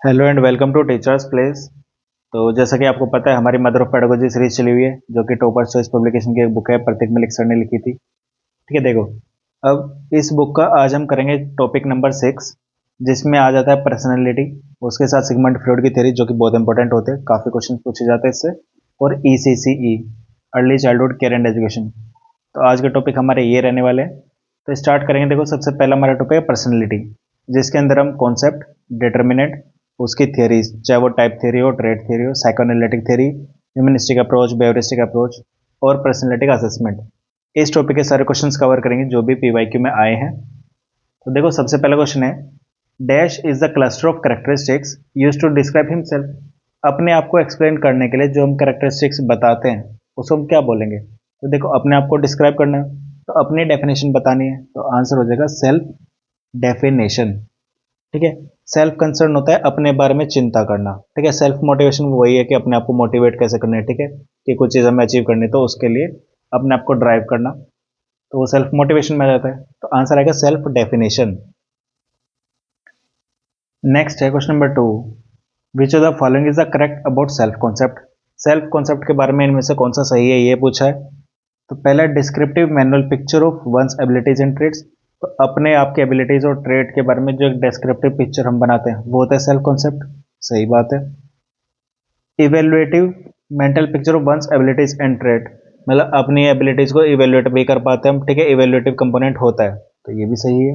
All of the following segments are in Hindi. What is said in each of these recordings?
Hello and welcome to teachers place. तो जैसा कि आपको पता है हमारी मदर ऑफ पेडागोजी सीरीज चली हुई है जो कि टॉपर्स चॉइस पब्लिकेशन की एक बुक है, प्रतीक मलिक सर ने लिखी थी। ठीक है, देखो अब इस बुक का आज हम करेंगे टॉपिक नंबर 6, जिसमें आ जाता है पर्सनैलिटी। उसके साथ सिगमंड फ्रॉइड की थ्योरी जो कि बहुत इंपॉर्टेंट होते हैं, काफ़ी क्वेश्चन पूछे जाते हैं इससे। और ECCE, early childhood care and education. तो आज के टॉपिक हमारे ये रहने वाले हैं। तो स्टार्ट करेंगे। देखो सबसे पहला हमारा टॉपिक है पर्सनैलिटी, जिसके अंदर हम कॉन्सेप्ट, डिटर्मिनेंट, उसकी थियरीज, चाहे वो टाइप थ्योरी हो, ट्रेड थ्योरी हो, psychoanalytic theory, humanistic approach, behaviouristic approach और पर्सनैलिटी का असेसमेंट, इस टॉपिक के सारे क्वेश्चंस कवर करेंगे जो भी PYQ में आए हैं। तो देखो सबसे पहला क्वेश्चन है, dash is the cluster of characteristics used to describe himself. अपने आप को एक्सप्लेन करने के लिए जो हम कैरेक्टरिस्टिक्स बताते हैं उसको हम क्या बोलेंगे। तो देखो अपने आप को डिस्क्राइब करना है तो अपनी डेफिनेशन बतानी है, तो आंसर हो जाएगा सेल्फ डेफिनेशन। ठीक है, सेल्फ कंसर्न होता है अपने बारे में चिंता करना। ठीक है, सेल्फ मोटिवेशन वही है कि अपने आप को मोटिवेट कैसे करना है। ठीक है, कि कुछ चीज़ हमें अचीव करनी है तो उसके लिए अपने आप को ड्राइव करना, तो वो सेल्फ मोटिवेशन में आ जाता है। तो आंसर आएगा सेल्फ डेफिनेशन। नेक्स्ट है question number 2, which of the following is the correct about self concept. Self concept के बारे में इनमें से कौन सा सही है, ये पूछा है। तो पहला, descriptive manual picture of one's abilities and traits. तो अपने आप के एबिलिटीज और ट्रेड के बारे में जो एक डिस्क्रिप्टिव पिक्चर हम बनाते हैं वो होता है सेल्फ कॉन्सेप्ट। सही बात है। Evaluative mental picture of one's abilities and trait, मतलब अपनी एबिलिटीज को इवेल्युएट भी कर पाते हैं हम। ठीक है, इवेल्युएटिव कंपोनेंट होता है, तो ये भी सही है।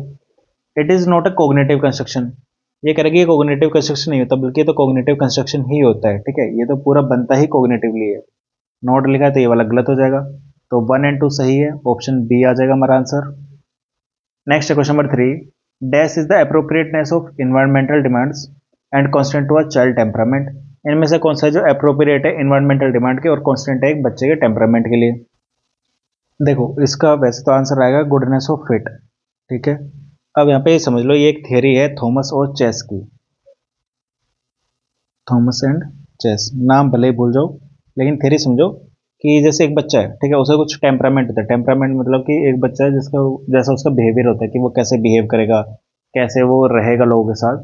It is not a cognitive construction, ये करेगी ये कोग्निटिव कंस्ट्रक्शन नहीं होता बल्कि ये तो कोग्निटिव कंस्ट्रक्शन ही होता है। ठीक है, ये तो पूरा बनता ही कोग्निटिवली है। नोट लिखा है तो ये वाला गलत हो जाएगा। तो 1 एंड 2 सही है, ऑप्शन बी आ जाएगा हमारा answer. Next question number 3, dash is the appropriateness of environmental demands and constant to a child temperament. इनमें से कौन सा है जो अप्रोप्रिएट है इन्वायरमेंटल डिमांड के और कांस्टेंट है एक बच्चे के टेम्परामेंट के लिए। देखो इसका वैसे तो आंसर आएगा गुडनेस ऑफ फिट। ठीक है, अब यहाँ पे समझ लो ये एक थियरी है थॉमस और चेस की। थॉमस एंड चेस, नाम भले ही भूल जाओ लेकिन थियरी समझो। कि जैसे एक बच्चा है, ठीक है, उसे कुछ टेम्परामेंट होता है। टेम्परामेंट मतलब कि एक बच्चा है जिसका जैसा उसका बिहेवियर होता है कि वो कैसे बिहेव करेगा, कैसे वो रहेगा लोगों के साथ।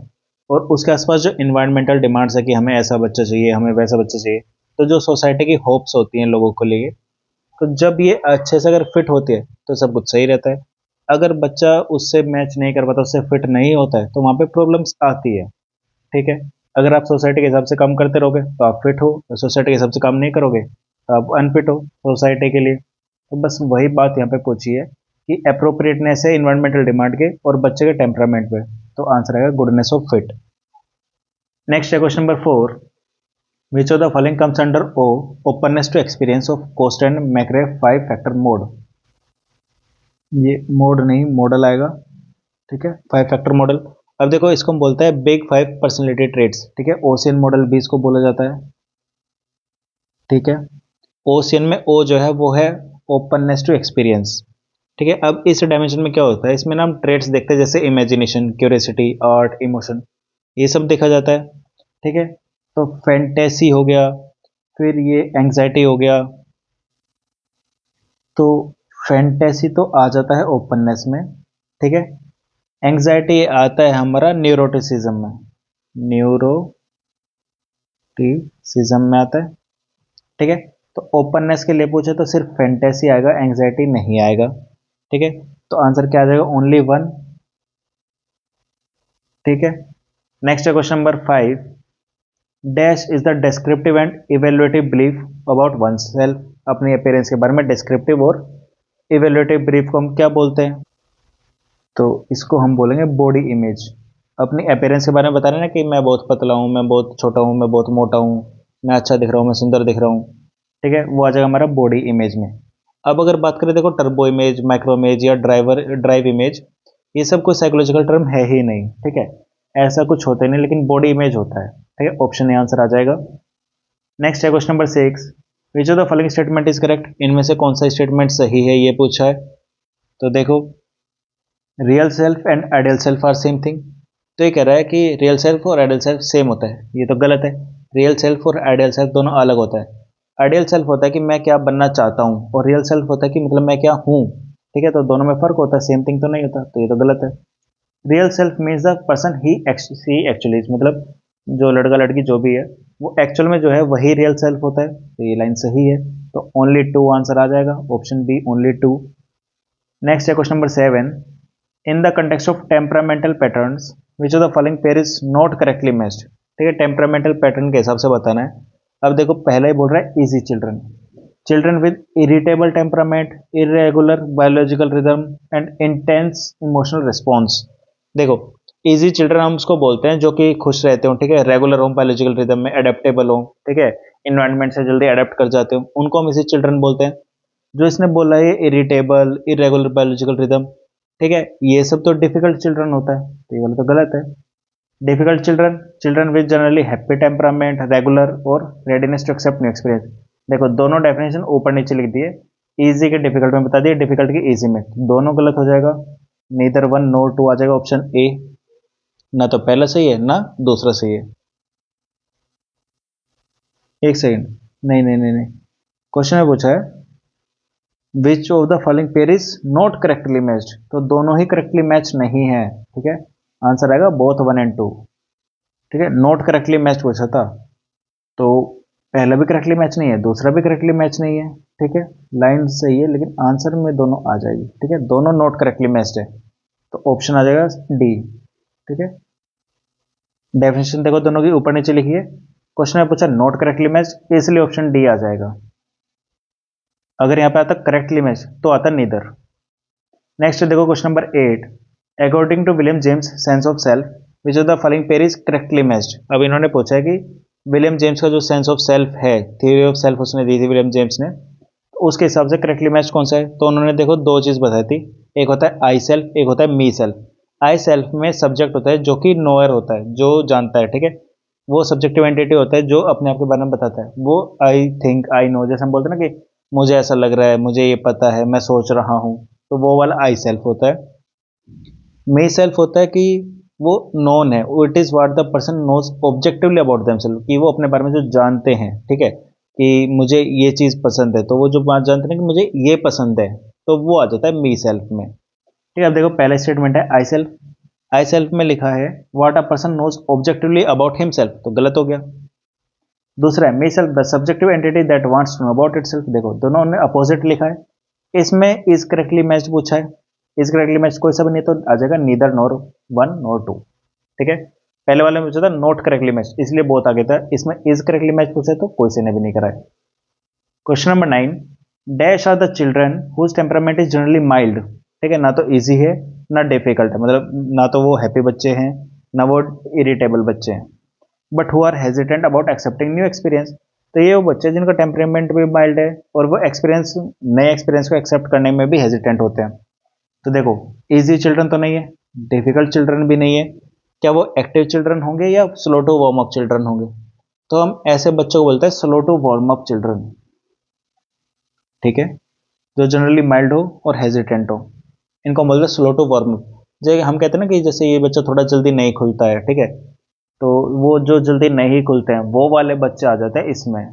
और उसके आसपास जो इन्वायरमेंटल डिमांड्स है कि हमें ऐसा बच्चा चाहिए, हमें वैसा बच्चा चाहिए, तो जो सोसाइटी की होप्स होती हैं लोगों को लिए, तो जब ये अच्छे से अगर फिट होती है तो सब कुछ सही रहता है। अगर बच्चा उससे मैच नहीं कर पाता, उससे फिट नहीं होता है, तो वहाँ पे प्रॉब्लम्स आती है। ठीक है, अगर आप सोसाइटी के हिसाब से काम करते रहोगे तो आप फिट हो, सोसाइटी के हिसाब से काम नहीं करोगे तो आप अनफिट हो सोसाइटी के लिए। तो बस वही बात यहाँ पे पूछी है कि अप्रोप्रिएटनेस है इन्वायरमेंटल डिमांड के और बच्चे के टेम्परामेंट पे, तो आंसर आएगा गुडनेस ऑफ फिट। नेक्स्ट है question number 4, which of the following comes under O, openness to experience of Costa and McCrae 5 factor mode. ये मोड नहीं मॉडल आएगा। ठीक है, 5 फैक्टर मॉडल। अब देखो इसको हम बोलते हैं बिग 5 पर्सनैलिटी ट्रेट्स। ठीक है, ओशियन मॉडल भी इसको बोला जाता है। ठीक है, ओशियन में ओ जो है वो है ओपननेस टू एक्सपीरियंस। ठीक है, अब इस डायमेंशन में क्या होता है, इसमें ना हम ट्रेट्स देखते हैं जैसे इमेजिनेशन, क्यूरियोसिटी, आर्ट, इमोशन, ये सब देखा जाता है। ठीक है, तो फैंटेसी हो गया, फिर ये एंग्जाइटी हो गया। तो फैंटेसी तो आ जाता है ओपननेस में। ठीक है, एंग्जाइटी आता है हमारा न्यूरोटिसिज्म में, न्यूरोटिसिज्म में आता है। ठीक है, तो ओपननेस के लिए पूछे तो सिर्फ फैंटेसी आएगा, एंग्जाइटी नहीं आएगा। ठीक है, तो आंसर क्या आ जाएगा, ओनली 1। ठीक है, नेक्स्ट है question number 5, dash is the descriptive and evaluative belief about one self. अपनी अपीयरेंस के बारे में डिस्क्रिप्टिव और इवेल्युएटिव बिलीफ को हम क्या बोलते हैं, तो इसको हम बोलेंगे बॉडी इमेज। अपनी अपीयरेंस के बारे में बता रहे हैं ना कि मैं बहुत पतला हूँ, मैं बहुत छोटा हूँ, मैं बहुत मोटा हूँ, मैं अच्छा दिख रहा हूँ, मैं सुंदर दिख रहा हूँ। ठीक है, वो आ जाएगा हमारा बॉडी इमेज में। अब अगर बात करें, देखो टर्बो इमेज, माइक्रो इमेज या ड्राइव इमेज, ये सब कोई साइकोलॉजिकल टर्म है ही नहीं। ठीक है, ऐसा कुछ होता ही नहीं, लेकिन बॉडी इमेज होता है। ठीक है, ऑप्शन ए आंसर आ जाएगा। नेक्स्ट है question number 6, which of the following statement is correct. इनमें से कौन सा स्टेटमेंट सही है, ये पूछा है। तो देखो, real self and ideal self are same thing. तो ये कह रहा है कि रियल सेल्फ और आइडियल सेल्फ सेम होता है, ये तो गलत है। रियल सेल्फ और आइडियल सेल्फ दोनों अलग होता है। आइडियल सेल्फ होता है कि मैं क्या बनना चाहता हूँ, और रियल सेल्फ होता है कि मतलब मैं क्या हूँ। ठीक है, तो दोनों में फर्क होता है, सेम थिंग तो नहीं होता, तो ये तो गलत है। Real self means the person he actually, मतलब जो लड़का लड़की जो भी है वो एक्चुअल में जो है वही रियल सेल्फ होता है, तो ये लाइन सही है। तो ओनली टू आंसर आ जाएगा, option B only two. Next है question number 7। In the context of temperamental patterns which of the following pair is not correctly matched. ठीक है, टेम्परामेंटल पैटर्न के हिसाब से बताना है। अब देखो पहला ही बोल रहा है easy children, children with irritable temperament, irregular biological rhythm and intense emotional response. देखो इजी चिल्ड्रन हम उसको बोलते हैं जो कि खुश रहते हो, ठीक है, रेगुलर हो बायोलॉजिकल रिदम में, अडेप्टेबल हो, ठीक है, इन्वायरमेंट से जल्दी अडेप्ट कर जाते हो, उनको हम इसी चिल्ड्रन बोलते हैं। जो इसने बोला है इरिटेबल, इरेगुलर बायोलॉजिकल रिदम, ठीक है, ये सब तो डिफिकल्ट चिल्ड्रन होता है, तो ये वाला तो गलत है। Difficult children, children with generally happy temperament, regular और readiness to accept new experience. देखो दोनों डेफिनेशन ऊपर नीचे लिख दिए, इजी के डिफिकल्ट में बता दिए, डिफिकल्ट के इजी में, दोनों गलत हो जाएगा। नीदर वन नोर टू आ जाएगा ऑप्शन ए, ना तो पहला सही है ना दूसरा सही है। एक सेकंड, नहीं नहीं नहीं नहीं, क्वेश्चन में पूछा है which of the following pair is not correctly matched, तो दोनों ही करेक्टली मैच नहीं है, ठीक है, आंसर आएगा बोथ वन एंड टू। ठीक है, नॉट करेक्टली मैच पूछा था, तो पहला भी करेक्टली मैच नहीं है, दूसरा भी करेक्टली मैच नहीं है, ठीक है, लाइन सही है लेकिन आंसर में दोनों आ जाएगी, ठीक है, दोनों नॉट करेक्टली मैच्ड है, तो ऑप्शन आ जाएगा डी। ठीक है, डेफिनेशन देखो दोनों की ऊपर नीचे लिखिए, क्वेश्चन में पूछा नॉट करेक्टली मैच, इसलिए ऑप्शन डी आ जाएगा। अगर यहाँ पे आता करेक्टली मैच तो आता नीदर। नेक्स्ट देखो question number 8। According to William James sense of self which of the following pair is correctly matched. अब इन्होंने पूछा है कि विलियम जेम्स का जो सेंस ऑफ सेल्फ है, थ्योरी ऑफ सेल्फ उसने दी थी विलियम जेम्स ने, तो उसके हिसाब से करेक्टली मैच कौन सा है, तो उन्होंने देखो दो चीज बताई थी, एक होता है आई सेल्फ, एक होता है मी सेल्फ। आई सेल्फ में सब्जेक्ट होता है जो कि नोअर होता है, जो जानता है, ठीक है, वो सब्जेक्टिव एंटिटी होता है जो अपने आप के बारे में बताता है, वो आई थिंक आई नो, जैसे हम बोलते हैं ना कि मुझे ऐसा लग रहा है, मुझे ये पता है, मैं सोच रहा हूँ, तो वो वाला आई सेल्फ होता है। मे सेल्फ होता है कि वो नोन है, it is what the person knows objectively about themselves, कि वो अपने बारे में जो जानते हैं, ठीक है, कि मुझे ये चीज पसंद है, तो वो जो बात जानते हैं कि मुझे ये पसंद है, तो वो आ जाता है मी सेल्फ में। ठीक है, अब देखो पहला स्टेटमेंट है आई सेल्फ, आई सेल्फ में लिखा है what a person knows objectively about himself, तो गलत हो गया। दूसरा है me self the subjective entity that wants to know about itself, देखो दोनों ने अपोजिट लिखा है, इसमें इज करेक्टली मैच्ड पूछा है, इज करेक्टली मैच कोई सा भी नहीं, तो आ जाएगा neither nor one nor two. ठीक है, पहले वाले में पूछा था नॉट करेक्टली मैच, इसलिए बहुत आगे था, इसमें इज करेक्टली मैच पूछा है तो कोई से ने भी नहीं कराया। Question number 9। Dash are the children whose temperament is generally mild. ठीक है, ना तो इजी है ना डिफिकल्ट है, मतलब ना तो वो हैप्पी बच्चे हैं ना वो इरिटेबल बच्चे हैं, but who are hesitant about accepting new experience. तो ये वो बच्चे जिनका टेम्परामेंट भी माइल्ड है और वो एक्सपीरियंस, नए एक्सपीरियंस को एक्सेप्ट करने में भी हेजिटेंट होते हैं। तो देखो इजी चिल्ड्रन तो नहीं है, डिफिकल्ट चिल्ड्रन भी नहीं है, क्या वो एक्टिव चिल्ड्रन होंगे या slow to warm up children होंगे, तो हम ऐसे बच्चों को बोलते हैं slow to warm up children. ठीक है, जो जनरली माइल्ड हो और हेजिटेंट हो, इनको हम बोलते हैं स्लो टू वार्म अप। जैसे हम कहते हैं ना कि जैसे ये बच्चा थोड़ा जल्दी नहीं खुलता है, ठीक है, तो वो जो जल्दी नहीं खुलते हैं वो वाले बच्चे आ जाते हैं इसमें।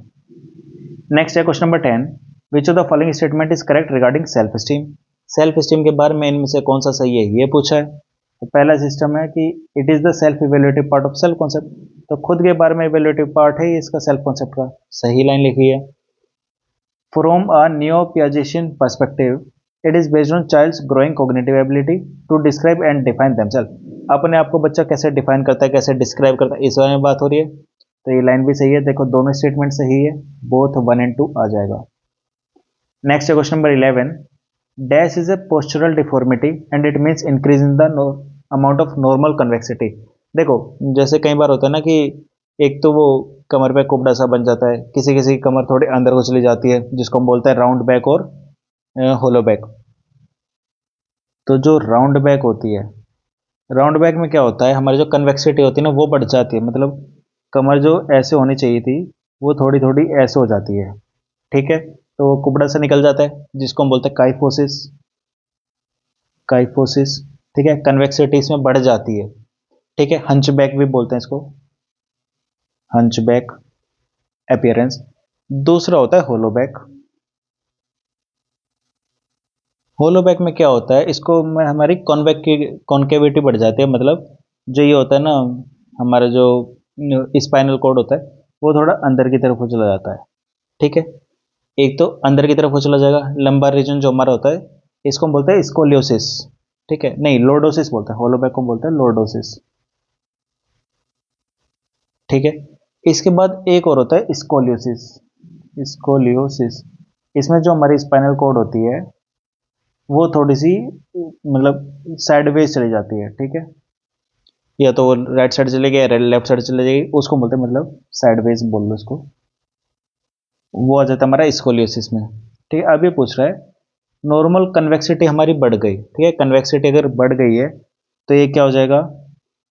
नेक्स्ट है question number 10। Which of the following statement is correct regarding self esteem. Self esteem के बारे में इनमें से कौन सा सही है ये पूछा है। तो पहला सिस्टम है कि it is the self evaluative part of self concept, तो खुद के बारे में इवेल्युएटिव पार्ट है ये इसका सेल्फ कॉन्सेप्ट का, सही लाइन लिखी है। From a neo Piagetian perspective it is based on child's growing cognitive ability to describe and define themselves. अपने आप को बच्चा कैसे डिफाइन करता है, कैसे डिस्क्राइब करता है, इस बारे में बात हो रही है, तो ये लाइन भी सही है, देखो दोनों स्टेटमेंट सही है, बोथ वन एंड टू आ जाएगा। नेक्स्ट है question number 11। Dash is a postural deformity and it means increase in the amount of normal convexity. देखो जैसे कई बार होता है ना कि एक तो वो कमर पे कुबड़ा सा बन जाता है, किसी किसी की कमर थोड़ी अंदर को चली जाती है जिसको हम बोलते हैं राउंड बैक और होलो बैक। तो जो राउंड बैक होती है, राउंड बैक में क्या होता है, हमारी जो कन्वेक्सिटी होती है ना वो बढ़ जाती है, मतलब कमर जो ऐसे होनी चाहिए थी वो थोड़ी थोड़ी ऐसे हो जाती है, ठीक है, तो वो कुबड़ा सा निकल जाता है जिसको हम बोलते हैं काइफोसिस। काइफोसिस, ठीक है, कन्वेक्सिटी इसमें बढ़ जाती है, ठीक है, हंचबैक भी बोलते हैं इसको, हंचबैक अपीयरेंस। दूसरा होता है होलोबैक। होलोबैक में क्या होता है, इसको में हमारी कॉन्वेक की कॉन्केविटी बढ़ जाती है, मतलब जो ये होता है ना हमारा जो स्पाइनल कॉर्ड होता है वो थोड़ा अंदर की तरफ को चला जाता है, ठीक है। एक तो अंदर की तरफ को चला जाएगा, लंबार रीजन जो हमारा होता है इसको हम बोलते हैं स्कोलियोसिस, ठीक है, नहीं लॉर्डोसिस बोलते हैं, होलोबैक को बोलते हैं लॉर्डोसिस, ठीक है। इसके बाद एक और होता है स्कोलियोसिस, स्कोलियोसिस, इसमें जो हमारी स्पाइनल कॉर्ड होती है वो थोड़ी सी मतलब साइडवेज चली जाती है, ठीक है, या तो वो राइट साइड चलेगी या लेफ्ट साइड चले जाएगी, उसको बोलते हैं मतलब साइडवेज बोल लो उसको, वो आ जाता है हमारा स्कोलियोसिस में, ठीक है। अब ये पूछ रहा है नॉर्मल कन्वेक्सिटी हमारी बढ़ गई, ठीक है, कन्वेक्सिटी अगर बढ़ गई है तो ये क्या हो जाएगा,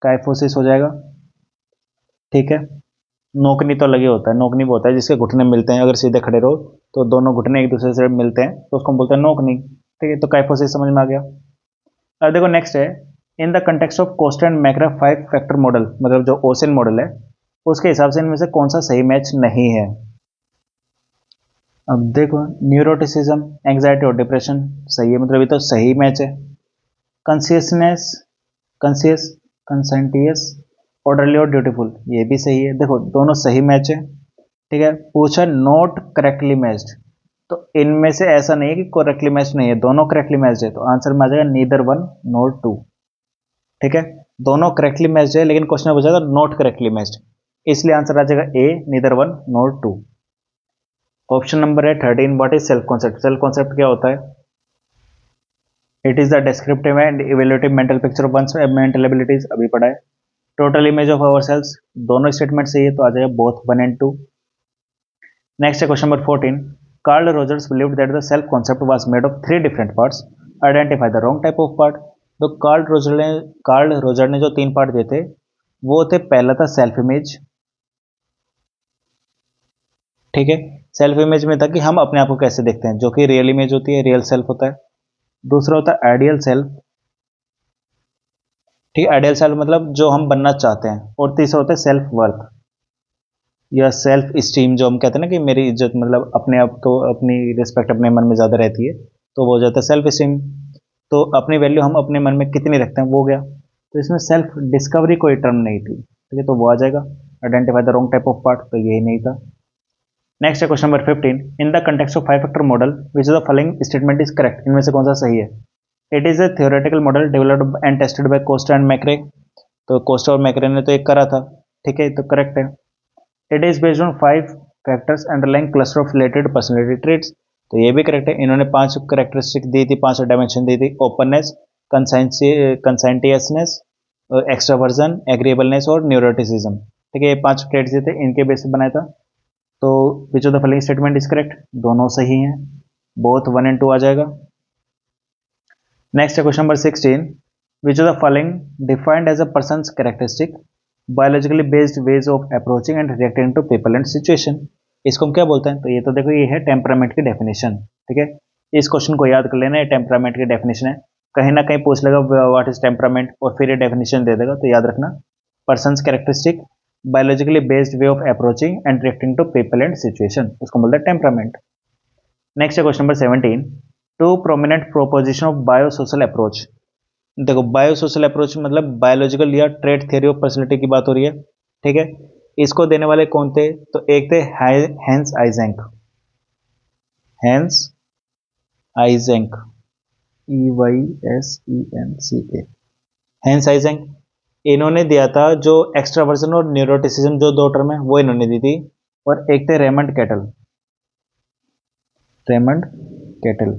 काइफोसिस हो जाएगा, ठीक है। नोकनी तो लगे होता है, नोकनी वो होता है जिसके घुटने मिलते हैं, अगर सीधे खड़े रहो तो दोनों घुटने एक दूसरे से मिलते हैं तो उसको हम बोलते हैं नोकनी, ठीक है, तो काइफोसिस समझ में आ गया। अब देखो नेक्स्ट है, in the context of Costa and McCrae 5 factor model, मतलब जो ओशन मॉडल है उसके हिसाब से इनमें से कौन सा सही मैच नहीं है। अब देखो न्यूरोटिसिज्म एंग्जाइटी और डिप्रेशन सही है, मतलब ये तो सही मैच है। कंसियसनेस, कंसियस, कंसेंटियस, ऑर्डरली और ड्यूटीफुल ये भी सही है, देखो दोनों सही मैच है, ठीक है। पूछा नॉट करेक्टली मैच्ड, तो इनमें से ऐसा नहीं है कि करेक्टली मैच नहीं है, दोनों करेक्टली मैच्ड है, तो आंसर में आ जाएगा नीदर वन नॉट टू, ठीक है। दोनों करेक्टली मैच्ड है लेकिन क्वेश्चन में पूछा था नॉट करेक्टली मैच्ड, इसलिए आंसर आ जाएगा A neither one not two. Option number है 13, what is self concept, self concept क्या होता है, it is the descriptive and evaluative mental picture of one's mental abilities, अभी पढ़ा है। Total image of our selves, दोनों स्टेटमेंट सही है तो आ जाएगा बोथ 1 and 2। नेक्स्ट है question number 14, Carl Rogers believed that the self concept was made of 3 different parts, identify the wrong type of part. तो कार्ल रोजर ने जो 3 पार्ट दिए थे वो थे, पहला था सेल्फ इमेज, ठीक है, सेल्फ इमेज में था कि हम अपने आप को कैसे देखते हैं, जो कि रियल इमेज होती है, रियल सेल्फ होता है। दूसरा होता है आइडियल सेल्फ, ठीक है, आइडियल सेल्फ मतलब जो हम बनना चाहते हैं। और तीसरा होता है सेल्फ वर्थ या सेल्फ स्टीम, जो हम कहते हैं ना कि मेरी इज्जत, मतलब अपने आप को, अपनी रिस्पेक्ट अपने मन में ज़्यादा रहती है, तो वो हो जाता है सेल्फ स्टीम। तो अपनी वैल्यू हम अपने मन में कितनी रखते हैं वो हो गया। तो इसमें सेल्फ डिस्कवरी कोई टर्म नहीं थी, ठीक है, तो वो आ जाएगा identify the wrong type of part, तो यही नहीं था। नेक्स्ट है question number 15, in the context of 5 factor model which is the following statement is correct, इनमें से कौन सा सही है। It is a theoretical model developed and tested by Costa and मैक्रे, तो कोस्टा और मैक्रे ने तो एक करा था, ठीक है, तो करेक्ट है। It is based on 5 factors underlying cluster of related personality traits, तो ये भी करेक्ट है, इन्होंने 5 करेक्टरिस्टिक दी थी, 5 डायमेंशन दी थी, ओपननेस, कंसाइंटियसनेस, एक्सट्रावर्जन, एग्रीएबलनेस और न्यूरोटिसिज्म, ठीक है, ये 5 ट्रेट्स दिए थे, इनके बेस पे बनाया था। तो विच of the following statement is correct, दोनों सही हैं, बोथ 1 and 2 आ जाएगा। नेक्स्ट है question number 16, which of the following defined as a person's characteristic biologically based ways of approaching and reacting to people and situation, इसको हम क्या बोलते हैं, तो ये तो देखो ये है टेम्परामेंट की डेफिनेशन, ठीक है। इस क्वेश्चन को याद कर लेना, ये टेम्परामेंट की डेफिनेशन है, कहीं ना कहीं पूछ लेगा व्हाट इज टेम्परामेंट और फिर ये डेफिनेशन दे देगा, तो याद रखना person's characteristic biologically based way of approaching and reacting to people and situation, उसको बोलते हैं टेम्परामेंट। नेक्स्ट है question number 17, two prominent proposition of biosocial approach, देखो बायोसोशल अप्रोच मतलब बायोलॉजिकल या ट्रेट थ्योरी ऑफ पर्सनैलिटी की बात हो रही है, ठीक है। इसको देने वाले कौन थे, तो एक थे hence Eysenck, hence Eysenck, EYSENCA, hence Eysenck, इन्होंने दिया था जो एक्सट्रावर्जन और न्यूरोटिसिज्म जो 2 टर्म है वो इन्होंने दी थी। और एक थे रेमंड कैटल, रेमंड कैटल,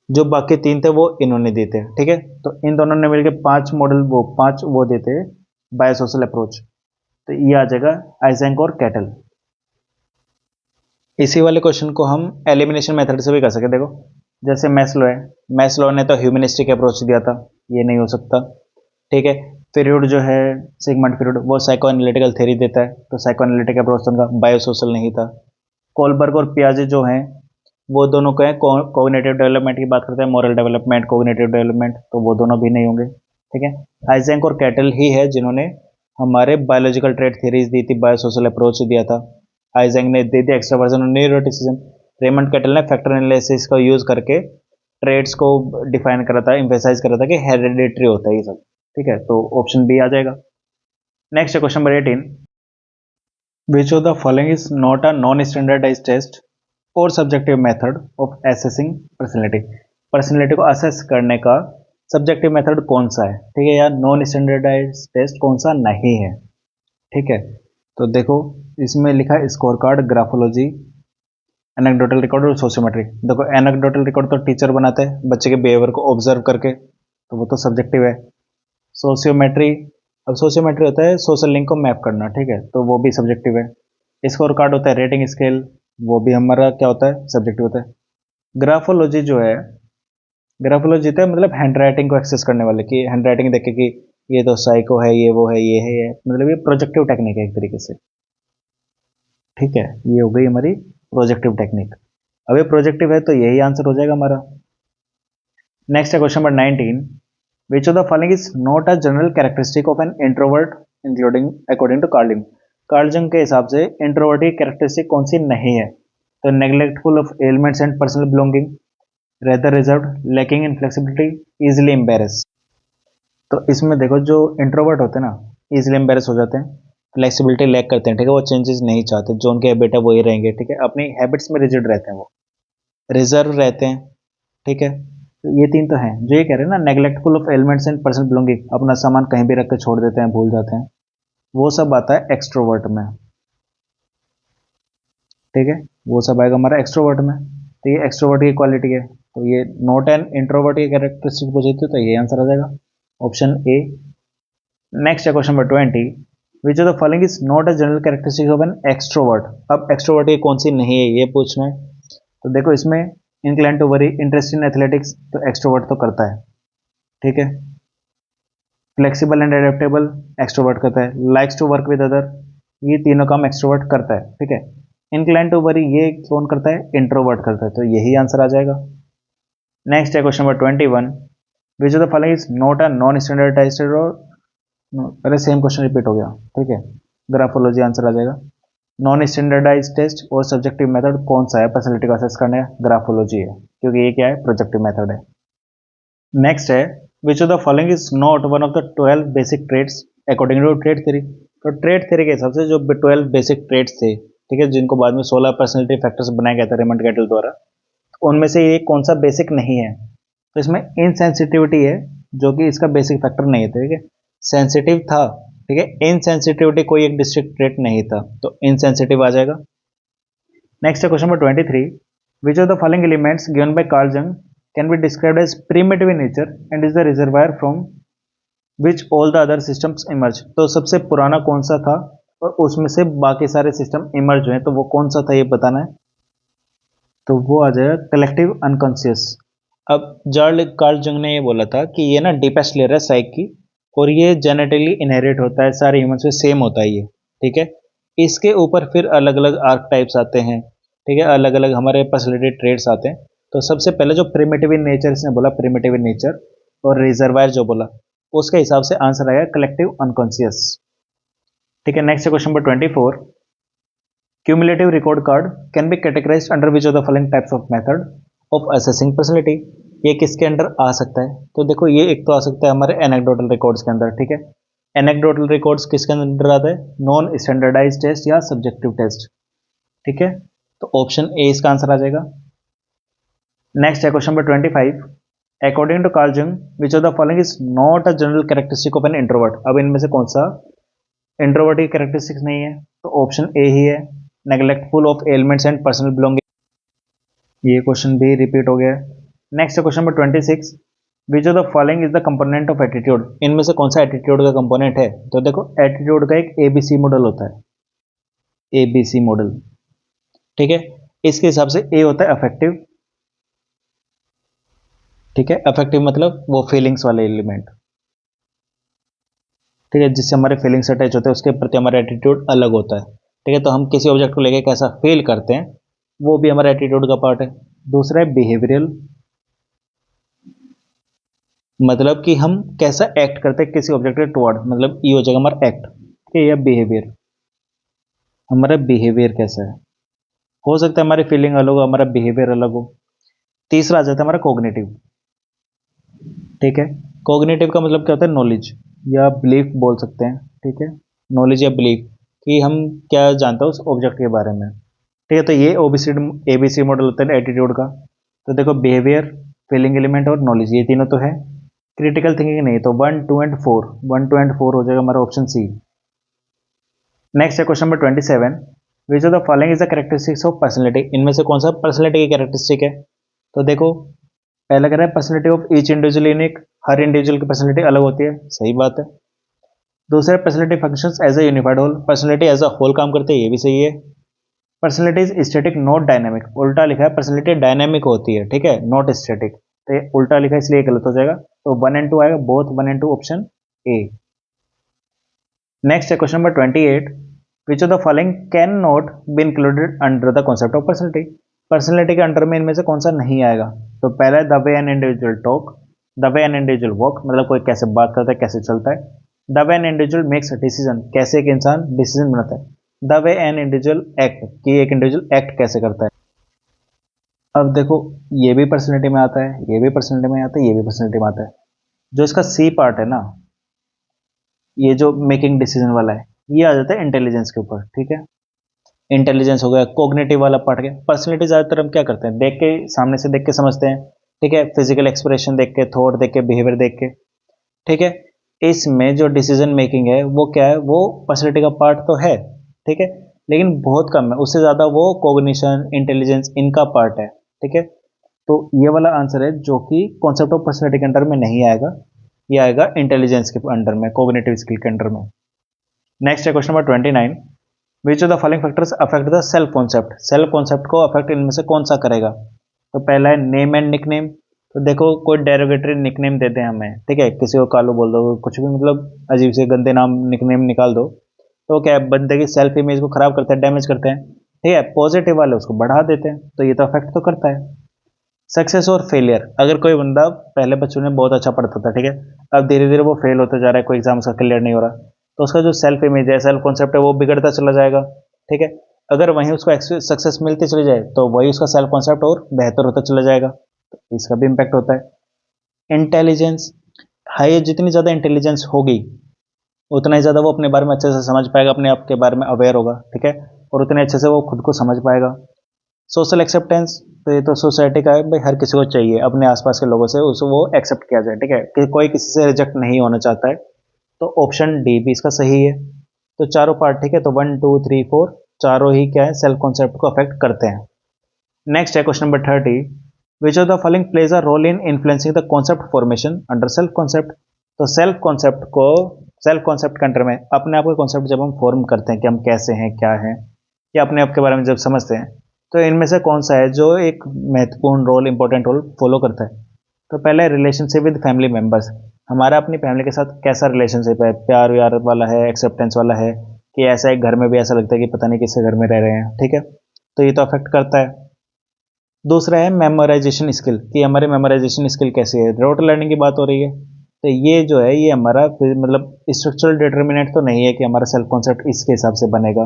जो बाकी 3 थे वो इन्होंने दिए थे, ठीक है। तो इन दोनों ने मिलकर 5 मॉडल, वो 5 वो देते बायोसोशल अप्रोच, तो ये आ जाएगा आइजेंक और कैटल। इसी वाले क्वेश्चन को हम एलिमिनेशन मेथड से भी कर सकते, देखो जैसे मैस्लो है, मैस्लो ने तो ह्यूमनिस्टिक अप्रोच दिया था, ये नहीं हो सकता, ठीक है। फ्रीड जो है, सिगमंड फ्रीड, वो साइको एनालिटिकल थ्योरी देता है, तो साइको एनालिटिक अप्रोच उनका बायोसोशल नहीं था। कोलबर्ग और पियाजे जो हैं वो दोनों कहें कोग्निटिव डेवलपमेंट की बात करते हैं, मॉरल डेवलपमेंट, कोग्निटिव डेवलपमेंट, तो वो दोनों भी नहीं होंगे, ठीक है। आइजेंक और कैटल ही है जिन्होंने हमारे बायोलॉजिकल ट्रेड थ्योरीज दी थी, बायोसोशल अप्रोच दिया था। आइजेंक ने दे दिया एक्सट्रावर्जन और न्यूरोटिसिज्म, रेमंड कैटल ने फैक्टर एनालिसिस का यूज करके ट्रेड्स को डिफाइन करा था, एम्फेसाइज करा था कि हेरिडिटरी होता है ये सब, ठीक है, तो ऑप्शन बी आ जाएगा। नेक्स्ट है question number 18, Which of the following is not a non-standardized test और subjective method of assessing personality? Personality को असेस करने का सब्जेक्टिव मेथड कौन सा है, ठीक है, या नॉन स्टैंडर्डाइज टेस्ट कौन सा नहीं है? ठीक है, तो देखो इसमें लिखा है score card, graphology, anecdotal record और सोशियोमेट्री। देखो एनेक्डोटल रिकॉर्ड तो टीचर बनाते हैं बच्चे के बिहेवियर को ऑब्जर्व करके, तो वो तो सब्जेक्टिव है। सोशियोमेट्री, अब सोशियोमेट्री होता है सोशल लिंक को मैप करना, ठीक है, तो वो भी सब्जेक्टिव है। स्कोर कार्ड होता है रेटिंग स्केल, वो भी हमारा क्या होता है, सब्जेक्टिव होता है। ग्राफोलॉजी जो है, ग्राफोलॉजी होता है मतलब हैंड राइटिंग को एक्सेस करने वाले की हैंड राइटिंग देखे कि ये तो साइको है, ये वो है, ये मतलब ये प्रोजेक्टिव टेक्निक है एक तरीके से। ठीक है, ये हो गई हमारी प्रोजेक्टिव टेक्निक। अब ये प्रोजेक्टिव है तो यही आंसर हो जाएगा हमारा। नेक्स्ट है question number 19, which of the following is not a general characteristic of an introvert including according to Carl Jung? Carl Jung के हिसाब से इंट्रोवर्ट की कैरेक्टरिस्टिक कौन सी नहीं है? तो neglectful of elements and personal belonging, rather reserved, lacking in flexibility, easily embarrass. तो इसमें देखो जो इंट्रोवर्ट होते हैं ना, इजिली एम्बेरस हो जाते हैं, फ्लेक्सिबिलिटी लैक करते हैं, ठीक है, वो चेंजेस नहीं चाहते, जो उनके हैबिट है वही रहेंगे, ठीक है, अपनी हैबिट्स में रिजिड रहते हैं, वो रिजर्व रहते हैं, ठीक है। तो ये तीन तो हैं जो ये कह रहे हैं ना, neglectful of elements and personal belonging, अपना सामान कहीं भी रख के छोड़ देते हैं, भूल जाते हैं, वो सब आता है एक्सट्रोवर्ट में, ठीक है, वो सब आएगा हमारा एक्सट्रोवर्ट में। तो ये एक्सट्रोवर्ट की क्वालिटी है, तो ये नॉट एन इंट्रोवर्ट की कैरेक्टरिस्टिक पूछी थी तो ये आंसर आ जाएगा ऑप्शन ए। नेक्स्ट है question number 20, which of the following is not a general characteristic of an extrovert? अब एक्सट्रोवर्ट की कौन सी नहीं है ये पूछना है। तो देखो इसमें incline to worry, interest in athletics, तो एक्सट्रोवर्ट तो करता है, ठीक है। फ्लेक्सिबल एंड एडेप्टेबल, एक्सट्रोवर्ट करता है। Likes to work with other, ये तीनों काम एक्सट्रोवर्ट करता है, ठीक है। इंक्लाइन टू वरी ये कौन करता है, इंट्रोवर्ट करता है, तो यही आंसर आ जाएगा। नेक्स्ट है question number 21, which of the following is not a non standardized और, पहले सेम क्वेश्चन रिपीट हो गया, ठीक है, ग्राफोलॉजी आंसर आ जाएगा। नॉन स्टैंडर्डाइज टेस्ट और सब्जेक्टिव मेथड कौन सा है पर्सनैलिटी का असेस करने का? ग्राफोलॉजी है, क्योंकि ये क्या है, प्रोजेक्टिव मेथड है। नेक्स्ट है which of the following is not one of the 12 basic traits according to trait theory? तो ट्रेड थ्योरी के हिसाब से जो 12 बेसिक ट्रेड्स थे, ठीक है, जिनको बाद में 16 पर्सनैलिटी फैक्टर्स बनाया गया था रेमंड कैटल द्वारा, तो उनमें से ये कौन सा बेसिक नहीं है? तो इसमें इनसेंसिटिविटी है, जो कि इसका बेसिक फैक्टर नहीं है, ठीक है, सेंसिटिव था, ठीक है, इनसेंसिटिविटी कोई एक डिस्ट्रिक्ट ट्रेट नहीं था, तो इनसेंसिटिव आ जाएगा। नेक्स्ट है question number 23, which of the following elements given by Carl Jung can be described as primitive in nature and is the reservoir from which all the other systems emerge? तो सबसे पुराना कौन सा था और उसमें से बाकी सारे सिस्टम इमर्ज हुए, तो वो कौन सा था ये बताना है। तो वो आ जाएगा कलेक्टिव अनकॉन्शियस। अब जार्ल कार्ल जंग ने ये बोला था कि ये ना डीपेस्ट लेयर है साइक की, और ये जेनेटिकली इनहेरिट होता है, सारे ह्यूमंस में सेम होता है ये, ठीक है। इसके ऊपर फिर अलग अलग आर्क टाइप्स आते हैं, ठीक है, अलग अलग हमारे पर्सनैलिटी ट्रेड्स आते हैं। तो सबसे पहले जो प्रिमिटिव इन नेचर इसने बोला, प्रिमिटिव इन नेचर और रिजर्वायर जो बोला, उसके हिसाब से आंसर आएगा कलेक्टिव अनकॉन्शियस, ठीक है। Next question number 24, cumulative record card can be categorized under which of the following types of method of assessing personality? ये किसके अंडर आ सकता है? तो देखो ये एक तो आ सकता है हमारे एनेक्डोटल रिकॉर्ड्स के अंदर, ठीक है। एनेक्डोटल रिकॉर्ड्स किसके अंदर आता है, नॉन स्टैंडर्डाइज टेस्ट या सब्जेक्टिव टेस्ट, ठीक है, तो ऑप्शन ए इसका आंसर आ जाएगा। नेक्स्ट है question number 25, according to Carl Jung which of the following is not a general characteristic of an introvert? अब इनमें से कौन सा इंट्रोवर्ट की कैरेक्टरिस्टिक्स नहीं है? तो ऑप्शन ए ही है, neglectful of elements and personal belonging. ये क्वेश्चन भी रिपीट हो गया। Next question number 26, which of the following is the component of attitude? इनमें से कौन सा एटीट्यूड का कंपोनेंट है? तो देखो एटीट्यूड का एक एबीसी मॉडल होता है, एबीसी मॉडल, ठीक है। इसके हिसाब से ए होता है अफेक्टिव, ठीक है, अफेक्टिव मतलब वो फीलिंग्स वाले एलिमेंट, ठीक है, जिससे हमारे फीलिंग्स अटैच होते हैं, उसके प्रति हमारा एटीट्यूड अलग होता है, ठीक है, तो हम किसी ऑब्जेक्ट को लेकर कैसा फील करते हैं वो भी हमारा एटीट्यूड का पार्ट है। दूसरा है बिहेवियरल, मतलब कि हम कैसा एक्ट करते हैं किसी ऑब्जेक्ट के टुवर्ड, मतलब ये हो जाएगा हमारा एक्ट, ठीक है, या बिहेवियर, हमारा बिहेवियर कैसा है। हो सकता है हमारी फीलिंग अलग हो, हमारा बिहेवियर अलग हो। तीसरा आ जाता है हमारा कोग्निटिव, ठीक है, कोग्निटिव का मतलब क्या होता है, नॉलेज या बिलीफ बोल सकते हैं, ठीक है, नॉलेज या बिलीफ कि हम क्या जानते हैं उस ऑब्जेक्ट के बारे में। ठीक है, तो ये एबीसी मॉडल होता है एटीट्यूड का। तो देखो बिहेवियर, फीलिंग एलिमेंट और नॉलेज, ये तीनों तो है। क्रिटिकल थिंकिंग नहीं, तो 1, 2 एंड 4, 1, 2 एंड 4 हो जाएगा हमारा ऑप्शन सी। नेक्स्ट है question number 27। Which of the following is the characteristics of personality, इनमें से कौन सा पर्सनैलिटी की कैरेक्टरिस्टिक है। तो देखो पहला कह रहा है personality of each individual unique, हर इंडिविजुअल की पर्सनैलिटी अलग होती है, सही बात है। दूसरा personality functions as a unified whole, personality as a whole काम करते हैं, ये भी सही है। Personality is static not dynamic, उल्टा लिखा है पर्सनैलिटी डायनामिक होती है, ठीक है, नॉट स्टैटिक, तो ये उल्टा लिखा है इसलिए गलत हो जाएगा। तो 1 एंड 2 आएगा, both 1 and 2 option A. Next है question number 28। Which of the following can not be included under the concept of personality, personality के अंडर में इनमें से कौन सा नहीं आएगा। तो पहला है the way an individual talk, the way an individual walk, मतलब कोई कैसे बात करता है, कैसे चलता है। The way an individual makes decision, कैसे एक इंसान डिसीजन बनाता है। The way an individual act, कि एक इंडिविजुअल एक्ट कैसे करता है। अब देखो ये भी पर्सनैलिटी में आता है, ये भी पर्सनैलिटी में आता है, ये भी पर्सनैलिटी में आता है। जो इसका सी पार्ट है ना, ये जो मेकिंग डिसीजन वाला है, ये आ जाता है इंटेलिजेंस के ऊपर, ठीक है। इंटेलिजेंस हो गया, कोग्निटिव वाला पार्ट गया। पर्सनैलिटी ज्यादातर हम क्या करते हैं, देख के, सामने से देख के समझते हैं, ठीक है, फिजिकल एक्सप्रेशन देख के, थॉट देख के, बिहेवियर देख के, ठीक है। इसमें जो डिसीजन मेकिंग है वो क्या है, वो पर्सनैलिटी का पार्ट तो है, ठीक है, लेकिन बहुत कम है, उससे ज्यादा वो कोग्निशन, इंटेलिजेंस, इनका पार्ट है, ठीक है। तो ये वाला आंसर है जो कि कॉन्सेप्ट ऑफ पर्सनैलिटी के अंडर में नहीं आएगा, ये आएगा इंटेलिजेंस के अंडर में, कोग्निटिव स्किल के अंडर में। नेक्स्ट है question number 29। Which of the following factors affect the self concept, self concept को अफेक्ट इनमें से कौन सा करेगा। तो पहला है नेम एंड निकनेम। तो देखो कोई डेरोगेटरी निकनेम देते हैं हमें, ठीक है, किसी को कालू बोल दो, कुछ भी, मतलब अजीब से गंदे नाम निकनेम निकाल दो, तो क्या है, बंदे की सेल्फ इमेज को खराब करते हैं, डैमेज करते हैं, ठीक है। पॉजिटिव वाले उसको बढ़ा देते हैं, तो ये तो अफेक्ट तो करता है। सक्सेस और फेलियर, अगर कोई बंदा पहले बच्चों में बहुत अच्छा पढ़ता था, ठीक है, अब धीरे धीरे वो फेल होता जा रहा है, कोई एग्जाम उसका क्लियर नहीं हो रहा, तो उसका जो सेल्फ इमेज है, सेल्फ कॉन्सेप्ट है, वो बिगड़ता चला जाएगा, ठीक है। अगर वहीं उसको सक्सेस मिलती चली जाए तो वही उसका सेल्फ कॉन्सेप्ट और बेहतर होता चला जाएगा, तो इसका भी इम्पैक्ट होता है। इंटेलिजेंस, हाई, जितनी ज़्यादा इंटेलिजेंस होगी उतना ही ज़्यादा वो अपने बारे में अच्छे से समझ पाएगा, अपने आप के बारे में अवेयर होगा, ठीक है, और उतने अच्छे से वो खुद को समझ पाएगा। सोशल एक्सेप्टेंस, तो ये तो सोसाइटी का है भाई, हर किसी को चाहिए अपने आसपास के लोगों से उसे वो एक्सेप्ट किया जाए, ठीक है, कि कोई किसी से रिजेक्ट नहीं होना चाहता है, तो ऑप्शन डी भी इसका सही है। तो चारों पार्ट ठीक है, तो 1, 2, 3, 4 चारों ही क्या है, सेल्फ कॉन्सेप्ट को अफेक्ट करते हैं। नेक्स्ट है question number 30। Which of the following plays a role in influencing the concept formation under self concept. तो सेल्फ कॉन्सेप्ट के अंडर में अपने आप का कॉन्सेप्ट जब हम फॉर्म करते हैं कि हम कैसे हैं, क्या हैं, या अपने आप के बारे में जब समझते हैं, तो इनमें से कौन सा है जो एक महत्वपूर्ण रोल, इंपॉर्टेंट रोल फॉलो करता है। तो पहला है रिलेशनशिप विद फैमिली मेंबर्स, हमारा अपनी फैमिली के साथ कैसा रिलेशनशिप है, प्यार व्यार वाला है, एक्सेप्टेंस वाला है, कि ऐसा एक घर में भी ऐसा लगता है कि पता नहीं किसके घर में रह रहे हैं, ठीक है, तो ये तो अफेक्ट करता है। दूसरा है मेमोराइजेशन स्किल, कि हमारी मेमोराइजेशन स्किल कैसी है, रोट लर्निंग की बात हो रही है, तो ये जो है ये हमारा मतलब स्ट्रक्चरल डिटर्मिनेंट तो नहीं है कि हमारा सेल्फ कॉन्सेप्ट इसके हिसाब से बनेगा,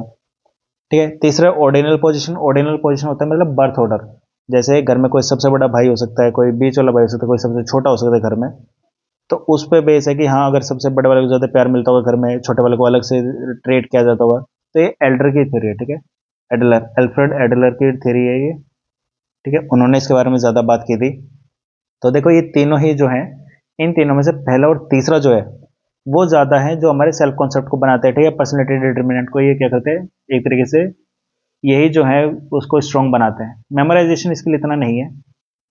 ठीक है। तीसरा ऑर्डिनल पोजीशन, ऑर्डिनल पोजीशन होता है मतलब बर्थ ऑर्डर, जैसे घर में कोई सबसे बड़ा भाई हो सकता है, कोई बीच वाला भाई हो सकता है, कोई सबसे छोटा हो सकता है घर में, तो उस पे बेस है कि हाँ अगर सबसे बड़े वाले को ज़्यादा प्यार मिलता होगा घर में, छोटे वाले को अलग से ट्रीट किया जाता होगा, तो ये एल्डर की थ्योरी है, ठीक है, एडलर, एल्फ्रेड एडलर की थ्योरी है ये, ठीक है, उन्होंने इसके बारे में ज़्यादा बात की थी। तो देखो ये तीनों ही जो हैं, इन तीनों में से पहला और तीसरा जो है वो ज़्यादा है जो हमारे सेल्फ कॉन्सेप्ट को बनाते हैं, ठीक है, पर्सनैलिटी डिटर्मिनेंट को ये क्या करते हैं, एक तरीके से यही जो है उसको स्ट्रॉन्ग बनाते हैं। मेमोराइजेशन इसके लिए इतना नहीं है,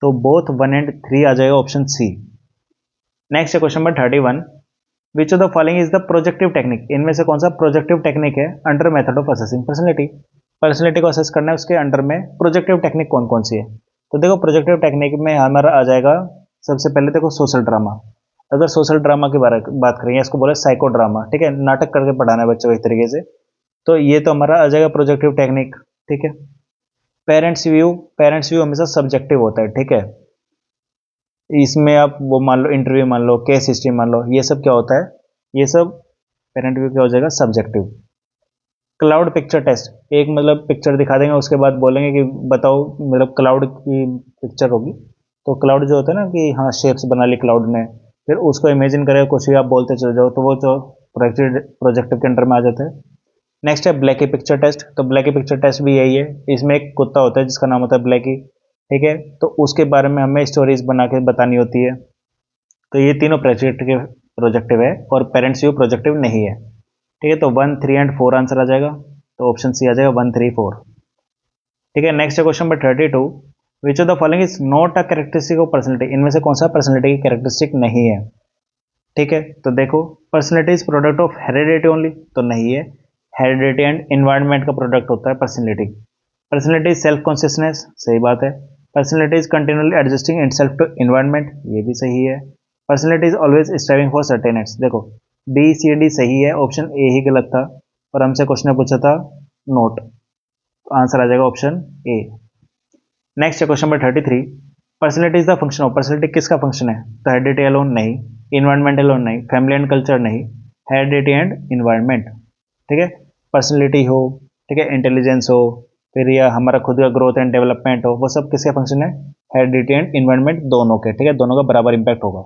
तो बोथ 1 एंड 3 आ जाएगा ऑप्शन सी। नेक्स्ट है question number 31। Which of the following is the projective technique, इनमें से कौन सा प्रोजेक्टिव टेक्निक है under method of assessing personality, personality को असेस करना है उसके अंडर में प्रोजेक्टिव टेक्निक कौन कौन सी है। तो देखो प्रोजेक्टिव टेक्निक में हमारा आ जाएगा सबसे पहले देखो सोशल ड्रामा, अगर सोशल ड्रामा की बात करेंगे, इसको बोले साइको ड्रामा, ठीक है, नाटक करके पढ़ाना है बच्चों को एक तरीके से, तो ये तो हमारा आ जाएगा प्रोजेक्टिव टेक्निक, ठीक है। पेरेंट्स व्यू हमेशा सब्जेक्टिव होता है, ठीक है, इसमें आप वो मान लो इंटरव्यू मान लो, केस हिस्ट्री मान लो, ये सब क्या होता है, ये सब पेरेंट व्यू क्या हो जाएगा, सब्जेक्टिव। क्लाउड पिक्चर टेस्ट, एक मतलब पिक्चर दिखा देंगे उसके बाद बोलेंगे कि बताओ, मतलब क्लाउड की पिक्चर होगी, तो क्लाउड जो होता है ना कि हाँ शेप्स बना ली क्लाउड ने, फिर उसको इमेजिन करेगा कुछ भी आप बोलते चले जाओ, तो वो जो प्रोजेक्टिव के अंडर में आ जाता है। नेक्स्ट है ब्लैकी पिक्चर टेस्ट। तो ब्लैकी पिक्चर टेस्ट भी यही है, इसमें एक कुत्ता होता है जिसका नाम होता है ब्लैकी, ठीक है, तो उसके बारे में हमें स्टोरीज बना के बतानी होती है। तो ये तीनों प्रोजेक्टिव है और पेरेंट्स व्यू प्रोजेक्टिव नहीं है, ठीक है। तो 1, 3 एंड 4 आंसर आ जाएगा, तो ऑप्शन सी आ जाएगा 1, 3, 4, ठीक है। नेक्स्ट है question number 32, which of the following is not a characteristic of personality, इनमें से कौन सा पर्सनैलिटी की कैरेक्टरिस्टिक नहीं है, ठीक है। तो देखो, personality is product of heredity only, तो नहीं है, हेरिडिटी एंड इन्वायरमेंट का प्रोडक्ट होता है personality. Personality is self consciousness, सही बात है। Personality is continually adjusting itself to environment, ये भी सही है। Personality is always striving for certain, देखो बी सी डी सही है, ऑप्शन ए ही गलत था, और हमसे क्वेश्चन पूछा था नोट, आंसर आ जाएगा ऑप्शन ए। नेक्स्ट है question number 33, personality is the function of, personality किसका फंक्शन है, तो हेरिडिटी अलोन नहीं, इन्वायरमेंट अलोन नहीं, फैमिली एंड कल्चर नहीं, हेरिडिटी एंड इन्वायरमेंट, ठीक है। पर्सनैलिटी हो, ठीक है, इंटेलिजेंस हो, फिर या हमारा खुद का ग्रोथ एंड डेवलपमेंट हो, वो सब किसका फंक्शन है, हेरिडिटी एंड इन्वायरमेंट दोनों के, ठीक है, दोनों का बराबर इंपैक्ट होगा,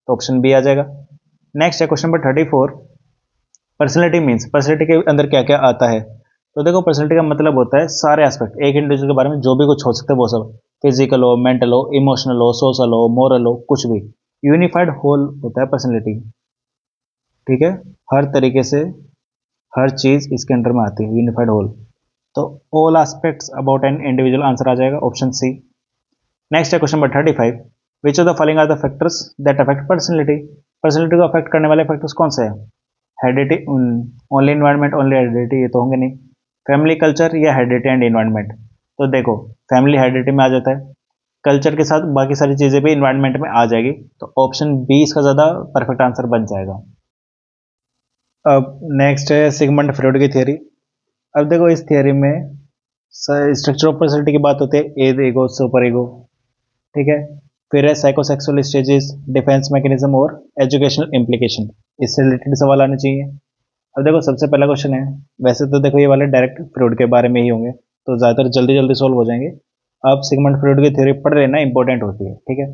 तो ऑप्शन बी आ जाएगा। नेक्स्ट है question number 34, personality means, personality के अंदर क्या क्या आता है। तो देखो, पर्सनैलिटी का मतलब होता है सारे एस्पेक्ट, एक इंडिविजुअल के बारे में जो भी कुछ हो सकता है वो सब, फिजिकल हो, मेंटल हो, इमोशनल हो, सोशल हो, मोरल हो, कुछ भी, यूनिफाइड होल होता है पर्सनैलिटी, ठीक है। हर तरीके से हर चीज इसके अंडर में आती है, यूनिफाइड होल। तो all aspects about an individual, answer आ जाएगा ऑप्शन सी। नेक्स्ट है question number 35, which of the following are the factors that affect personality, personality को अफेक्ट करने वाले फैक्टर्स कौन से हैं, heredity, only environment, only heredity, ये तो होंगे नहीं, फैमिली, कल्चर या हेरिडिटी एंड इन्वायरमेंट। तो देखो, फैमिली हेरिडिटी में आ जाता है, कल्चर के साथ बाकी सारी चीजें भी इन्वायरमेंट में आ जाएगी, तो ऑप्शन बी इसका ज्यादा परफेक्ट आंसर बन जाएगा। अब नेक्स्ट है सिगमंड फ्रॉइड की थियरी। अब देखो, इस थियरी में स्ट्रक्चर ऑफ पर्सनैलिटी की बात होती है, एज, ईगो, सुपर ईगो, ठीक है। फिर है साइकोसेक्सुअल स्टेजेस, डिफेंस मैकेनिज्म और एजुकेशनल इम्प्लीकेशन, इससे रिलेटेड सवाल आने चाहिए। अब देखो, सबसे पहला क्वेश्चन है, वैसे तो देखो ये वाले डायरेक्ट फ्रॉइड के बारे में ही होंगे, तो ज़्यादातर जल्दी जल्दी सॉल्व हो जाएंगे। आप सिगमंड फ्रॉइड की थ्योरी पढ़ लेना, इंपॉर्टेंट होती है, ठीक है।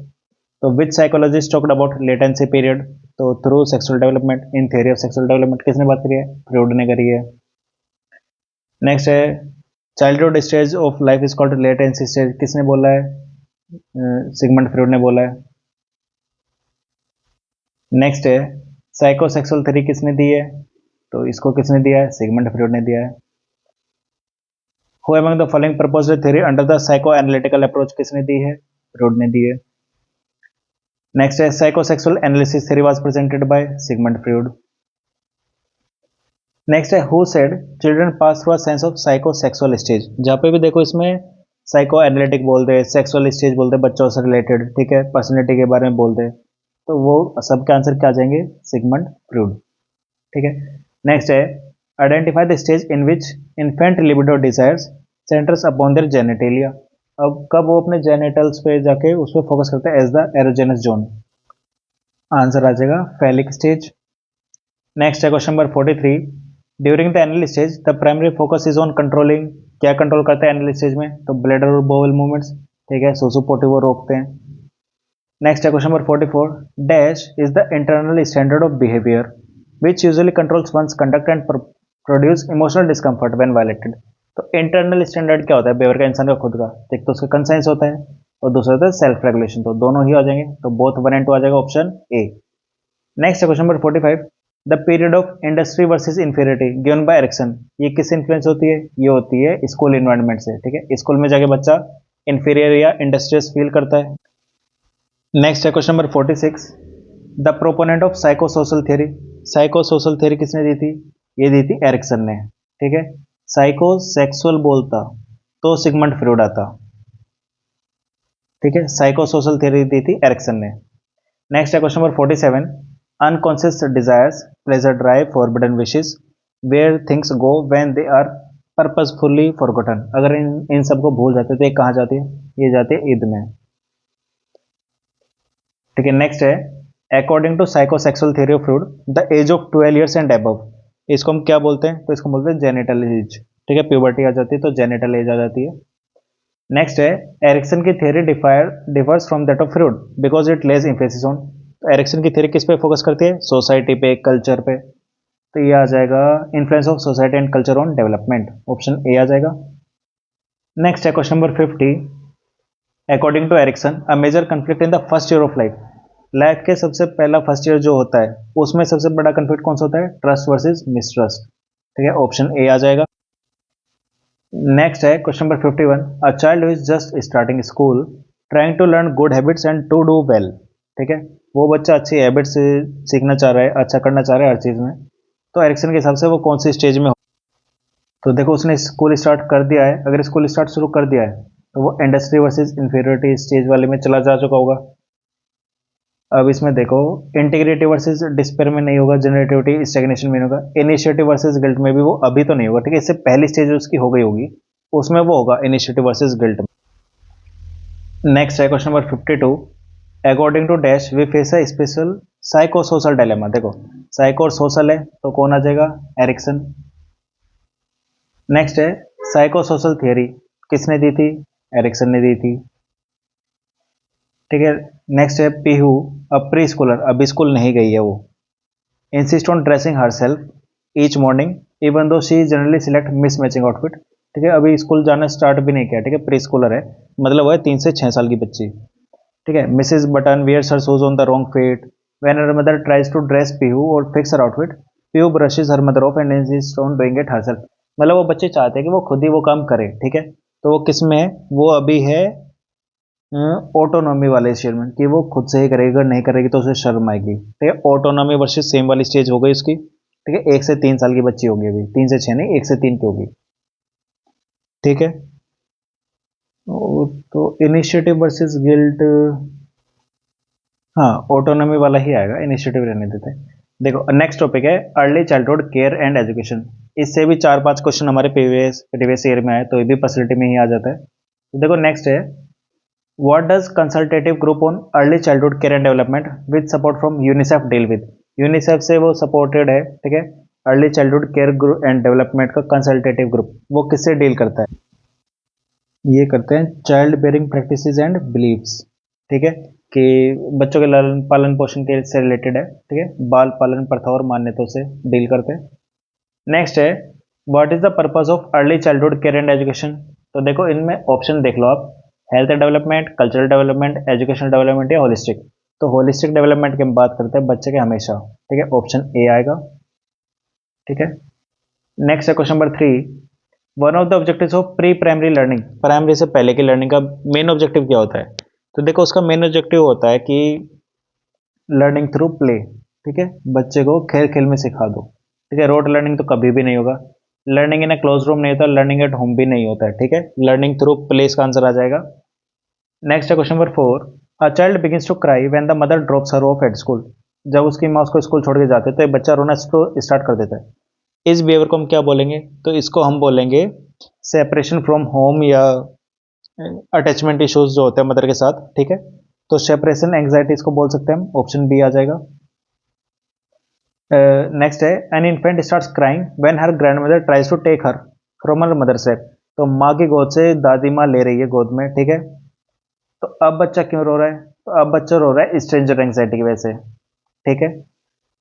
तो which psychologist talked about latency period, तो through sexual development in theory of sexual development, किसने बात करी है, फ्रॉइड ने करी है। नेक्स्ट है childhood stage of life is called latency stage, किसने बोला है, सिगमंड फ्रॉइड ने बोला है। नेक्स्ट है साइकोसेक्सुअल थ्योरी किसने दी है, तो इसको किसने दिया है, सिगमंड फ्रॉइड ने दिया है। Who among the following proposed theory under the psychoanalytical approach, किसने दी है, फ्रॉइड ने दी है। नेक्स्ट है psychosexual analysis theory was presented by Sigmund Freud. Next है who said children pass through a sense of psychosexual stage, जहाँ पे भी देखो इसमें साइको एनालिटिक बोल दे, सेक्सुअल स्टेज बोल दे, बच्चों से रिलेटेड, ठीक है, पर्सनैलिटी के बारे में बोल दे, तो वो सबके आंसर क्या आ जाएंगे, सिगमंड फ्रॉइड, ठीक है। नेक्स्ट है identify the stage in which infant libido desires centres upon their genitalia, अब कब वो अपने जेनिटल्स पे जाके उस पर फोकस करता है, as the erogenous zone, answer आ जाएगा फैलिक स्टेज। नेक्स्ट है question number 43, during the anal stage the primary focus is on controlling, क्या कंट्रोल करते हैं एनल स्टेज में, तो ब्लैडर और बोवल मूवमेंट्स, ठीक है, सुसु पोटी वो रोकते हैं। नेक्स्ट है question number 44, dash is the internal standard of behaviour which usually controls one's conduct and produce emotional discomfort when violated, तो इंटरनल स्टैंडर्ड क्या होता है बिहेवियर का, इंसान का खुद का, एक तो उसका कंसाइंस होता है और दूसरा होता है सेल्फ रेगुलेशन, तो दोनों ही आ जाएंगे, तो बोथ 1 एंड 2 आ जाएगा ऑप्शन ए। नेक्स्ट है question number 45, the period of industry versus inferiority given by Erikson, ये किस इन्फ्लुएंस होती है, ये होती है स्कूल इन्वायरमेंट से, ठीक है, स्कूल में जाके बच्चा इंफीरियर या इंडस्ट्रियस फील करता है। नेक्स्ट है question number 46, the proponent of psychosocial theory, psychosocial theory किसने दी थी, ये दी थी एरिक्सन ने, ठीक है। साइकोसेक्सुअल बोलता तो सिगमंड फ्रॉइड आता, ठीक है, साइकोसोशल थ्योरी दी थी एरिक्सन ने। नेक्स्ट है question number 47, unconscious desires, pleasure drive, forbidden wishes, where things go when they are purposefully forgotten, अगर इन सबको भूल जाते तो ये कहाँ जाती है, ये जाती है ईद में, ठीक है। नेक्स्ट है according to psychosexual theory of Freud the age of 12 years and above, इसको हम क्या बोलते हैं, तो इसको बोलते हैं जेनिटल एज, ठीक है, प्यूबर्टी आ जाती है तो जेनिटल एज आ जाती है। नेक्स्ट है एरिक्सन की theory differs from that of Freud because it less emphasis on, तो एरिक्सन की थ्योरी किस पे फोकस करती है, सोसाइटी पे, कल्चर पे, तो ये आ जाएगा influence of society and culture on development, option A आ जाएगा। नेक्स्ट है question number 50। According to Erikson a major conflict in the first year of life के सबसे पहला फर्स्ट ईयर जो होता है उसमें सबसे बड़ा कंफ्लिक्ट कौन सा होता है? ट्रस्ट वर्सेस मिसट्रस्ट, ठीक है, ऑप्शन ए आ जाएगा। नेक्स्ट है question number 51। A child who is just starting school trying to learn good habits and to do well, ठीक है, वो बच्चा अच्छी हैबिट्स सीखना चाह रहा है, अच्छा करना चाह रहा है हर चीज़ में, तो एरिक्सन के हिसाब से वो कौन सी स्टेज में हो? तो देखो उसने स्कूल स्टार्ट कर दिया है, अगर स्कूल स्टार्ट शुरू कर दिया है तो वो इंडस्ट्री वर्सेस इंफीरियरिटी स्टेज वाले में चला जा चुका होगा। अब इसमें देखो इंटीग्रिटी वर्सेस डिस्पेयर में नहीं होगा, जनरेटिविटी स्टैग्नेशन में नहीं होगा, इनिशिएटिव वर्सेस गिल्ट में भी वो अभी तो नहीं होगा, ठीक है, इससे पहली स्टेज उसकी हो गई होगी, उसमें वो होगा इनिशिएटिव वर्सेस गिल्ट में। नेक्स्ट है question number 52। According to dash we face a special psycho social dilemma. देखो साइको और सोशल है तो कौन आ जाएगा? एरिक्सन। नेक्स्ट है साइको सोशल थियरी किसने दी थी? एरिक्सन ने दी थी, ठीक है। नेक्स्ट है पीहू अ प्री स्कूलर, अभी स्कूल नहीं गई है वो, insist on dressing her self each morning even though she generally select miss matching outfit, ठीक है, अभी स्कूल जाना स्टार्ट भी नहीं किया, ठीक है, प्री स्कूलर है, मतलब वो है 3 से 6 साल की बच्ची, ठीक है। Mrs Button wears her shoes on the wrong feet when her mother tries to dress Pihu और fix her outfit Pihu brushes her mother off and insist on doing it herself, मतलब वो बच्चे चाहते हैं कि वो खुद ही वो काम करे, ठीक है, तो वो किस में है? वो अभी है ऑटोनॉमी वाले स्टेज में कि वो खुद से ही करेगी, अगर नहीं करेगी तो उसे शर्म आएगी, ठीक है। ऑटोनॉमी वर्सेस सेम वाली स्टेज हो गई उसकी, ठीक है, 1 से 3 साल की बच्ची होगी, अभी 3 से 6 नहीं, 1 से 3 की होगी, ठीक है। तो इनिशिएटिव वर्सेस गिल्ट, हाँ ऑटोनॉमी वाला ही आएगा, इनिशिएटिव रहने देते हैं। देखो नेक्स्ट टॉपिक है early childhood care and education, इससे भी 4-5 क्वेश्चन हमारे प्रीवियस ईयर में आए, तो ये भी पर्सनैलिटी में ही आ जाता है। तो देखो नेक्स्ट है what does consultative group on early childhood care and development with support from UNICEF deal with, UNICEF से वो सपोर्टेड है, ठीक है, early childhood care and development का कंसल्टेटिव ग्रुप वो किससे डील करता है? ये करते हैं child bearing practices and beliefs, ठीक है, कि बच्चों के लालन पालन पोषण के से रिलेटेड है, ठीक है, बाल पालन प्रथा और मान्यताओं से डील करते हैं। नेक्स्ट है what is the purpose of early childhood care and education, तो देखो इनमें ऑप्शन देख लो आप, health development, cultural development, educational development या होलिस्टिक, तो होलिस्टिक डेवलपमेंट की हम बात करते हैं बच्चे के हमेशा, ठीक है, ऑप्शन ए आएगा, ठीक है। नेक्स्ट है question number 3। One of the objectives of pre primary learning, primary से पहले की लर्निंग का मेन ऑब्जेक्टिव क्या होता है? तो देखो उसका मेन ऑब्जेक्टिव होता है कि लर्निंग थ्रू प्ले, ठीक है, बच्चे को खेल खेल में सिखा दो, ठीक है, रोड लर्निंग तो कभी भी नहीं होगा, learning in a close room नहीं होता, लर्निंग एट होम भी नहीं होता है, ठीक है, लर्निंग थ्रू प्ले इसका आंसर आ जाएगा। नेक्स्ट है question number 4। A child begins to cry when the mother drops her off at school, जब उसकी माँ उसको स्कूल छोड़ के जाते हैं तो ये बच्चा रोना स्टार्ट कर देता है, इस बिहेवियर को हम क्या बोलेंगे? तो इसको हम बोलेंगे सेपरेशन फ्रॉम होम या अटैचमेंट इश्यूज जो होते हैं मदर के साथ, ठीक है, तो सेपरेशन एंग्जाइटी इसको बोल सकते हैं हम, ऑप्शन बी आ जाएगा। नेक्स्ट है an infant starts crying when her grandmother tries to take her from her mother set, तो माँ की गोद से दादी माँ ले रही है गोद में, ठीक है, तो अब बच्चा क्यों रो रहा है? तो अब बच्चा रो रहा है स्ट्रेंजर एंग्जाइटी की वजह से, ठीक है,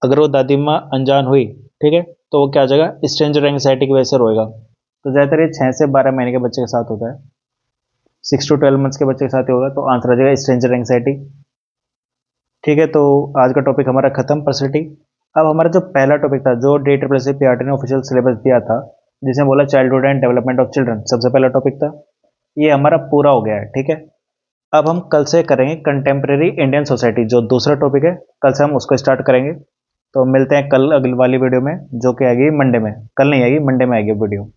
अगर वो दादी माँ अनजान हुई, ठीक है, तो वो क्या आ जाएगा? स्ट्रेंजर एंग्जाइटी की वजह से रोएगा, तो ज़्यादातर ये 6 से 12 महीने के बच्चे के साथ होता है, 6 to 12 मंथ्स के बच्चे के साथ ही होगा, तो आंसर आ जाएगा स्ट्रेंजर एंग्जाइटी, ठीक है। तो आज का टॉपिक हमारा खत्म पर्सनैलिटी। अब हमारा जो पहला टॉपिक था जो DSSC ने ऑफिशियल सिलेबस दिया था जिसमें बोला childhood and development of children, सबसे पहला टॉपिक था, ये हमारा पूरा हो गया है, ठीक है। अब हम कल से करेंगे कंटेम्प्रेरी इंडियन सोसाइटी, जो दूसरा टॉपिक है, कल से हम उसको स्टार्ट करेंगे, तो मिलते हैं कल अगली वाली वीडियो में जो कि आएगी मंडे में, कल नहीं आएगी मंडे में आएगी वीडियो।